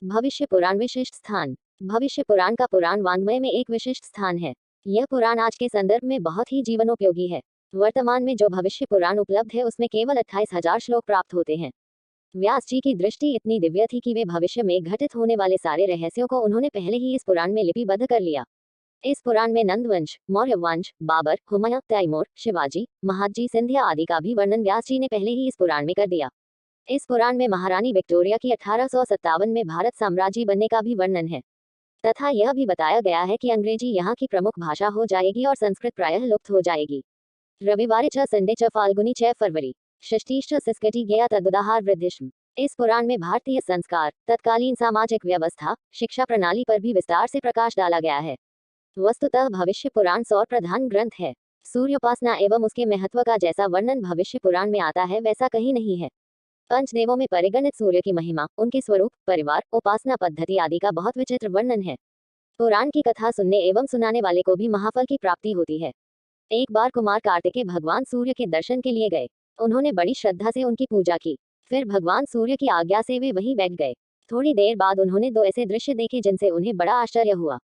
भविष्य पुराण विशिष्ट स्थान। भविष्य पुराण का पुराण वाङ्मय में एक विशिष्ट स्थान है। यह पुराण आज के संदर्भ में बहुत ही जीवनोपयोगी है। वर्तमान में जो भविष्य पुराण उपलब्ध है उसमें केवल 28,000 श्लोक प्राप्त होते हैं। व्यास जी की दृष्टि इतनी दिव्य थी कि वे भविष्य में घटित होने वाले सारे रहस्यों को उन्होंने पहले ही इस पुराण में लिपिबद्ध कर लिया। इस पुराण में नंद वंश, मौर्य वंश, बाबर, हुमायूं, तैमूर, शिवाजी, महादजी, सिंधिया आदि का भी वर्णन व्यास जी ने पहले ही इस पुराण में कर दिया। इस पुराण में महारानी विक्टोरिया की 1857 में भारत साम्राज्य बनने का भी वर्णन है तथा यह भी बताया गया है कि अंग्रेजी यहाँ की प्रमुख भाषा हो जाएगी और संस्कृत प्रायः लुप्त हो जाएगी। रविवार च संडे च फाल्गुनी 6 फरवरी षष्ठीश्च सिस्कटी गया तदुदाहार वृद्धिष्म। इस पुराण में भारतीय संस्कार, तत्कालीन सामाजिक व्यवस्था, शिक्षा प्रणाली पर भी विस्तार से प्रकाश डाला गया है। वस्तुतः भविष्य पुराण सौर प्रधान ग्रंथ है। सूर्योपासना एवं उसके महत्व का जैसा वर्णन भविष्य पुराण में आता है वैसा कहीं नहीं है। पंचदेवों में परिगणित सूर्य की महिमा, उनके स्वरूप, परिवार, उपासना पद्धति आदि का बहुत विचित्र वर्णन है। पुराण की कथा सुनने एवं सुनाने वाले को भी महाफल की प्राप्ति होती है। एक बार कुमार कार्तिकेय भगवान सूर्य के दर्शन के लिए गए। उन्होंने बड़ी श्रद्धा से उनकी पूजा की। फिर भगवान सूर्य की आज्ञा से वे वहीं बैठ गए। थोड़ी देर बाद उन्होंने दो ऐसे दृश्य देखे जिनसे उन्हें बड़ा आश्चर्य हुआ।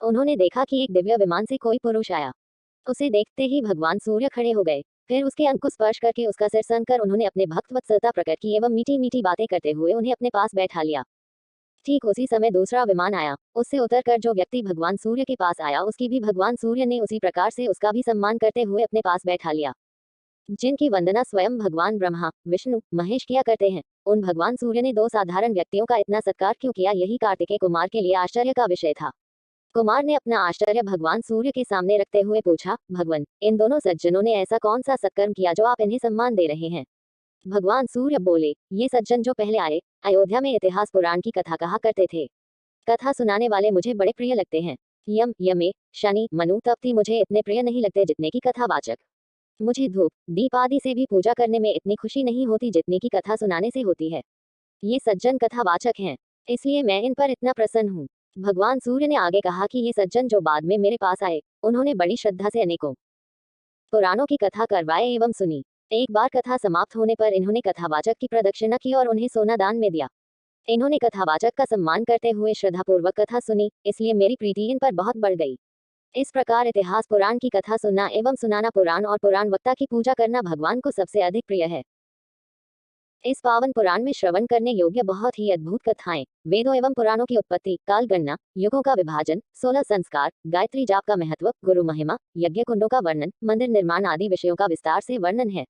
उन्होंने देखा कि एक दिव्य विमान से कोई पुरुष आया। उसे देखते ही भगवान सूर्य खड़े हो गए। फिर उसके अंक को स्पर्श करके उसका सिर सनकर उन्होंने अपने भक्त वत्सलता प्रकट की एवं मीठी मीठी बातें करते हुए उन्हें अपने पास बैठा लिया। ठीक उसी समय दूसरा विमान आया। उससे उतरकर जो व्यक्ति भगवान सूर्य के पास आया उसकी भी भगवान सूर्य ने उसी प्रकार से उसका भी सम्मान करते हुए अपने पास बैठा लिया। जिनकी वंदना स्वयं भगवान ब्रह्मा, विष्णु, महेश किया करते हैं, उन भगवान सूर्य ने दो साधारण व्यक्तियों का इतना सत्कार क्यों किया, यही कार्तिकेय कुमार के लिए आश्चर्य का विषय था। कुमार ने अपना आश्चर्य भगवान सूर्य के सामने रखते हुए पूछा, भगवान, इन दोनों सज्जनों ने ऐसा कौन सा सत्कर्म किया जो आप इन्हें सम्मान दे रहे हैं? भगवान सूर्य बोले, ये सज्जन जो पहले आए, अयोध्या में इतिहास पुराण की कथा कहा करते थे। कथा सुनाने वाले मुझे बड़े प्रिय लगते हैं। यम, यमे, शनि, मनु, तप्ती मुझे इतने प्रिय नहीं लगते जितने की कथावाचक। मुझे धूप, दीप आदि से भी पूजा करने में इतनी खुशी नहीं होती जितनी की कथा सुनाने से होती है। ये सज्जन कथावाचक हैं, इसलिए मैं इन पर इतना प्रसन्न हूँ। भगवान सूर्य ने आगे कहा कि ये सज्जन जो बाद में मेरे पास आए, उन्होंने बड़ी श्रद्धा से अनेकों पुराणों की कथा करवाए एवं सुनी। एक बार कथा समाप्त होने पर इन्होंने कथावाचक की प्रदक्षिणा की और उन्हें सोना दान में दिया। इन्होंने कथावाचक का सम्मान करते हुए श्रद्धापूर्वक कथा सुनी, इसलिए मेरी प्रीति इन पर बहुत बढ़ गई। इस प्रकार इतिहास पुराण की कथा सुनना एवं सुनाना, पुराण और पुराण वक्ता की पूजा करना भगवान को सबसे अधिक प्रिय है। इस पावन पुराण में श्रवण करने योग्य बहुत ही अद्भुत कथाएं, वेदों एवं पुराणों की उत्पत्ति, काल गणना, युगों का विभाजन, 16 संस्कार, गायत्री जाप का महत्व, गुरु महिमा, यज्ञ कुंडों का वर्णन, मंदिर निर्माण आदि विषयों का विस्तार से वर्णन है।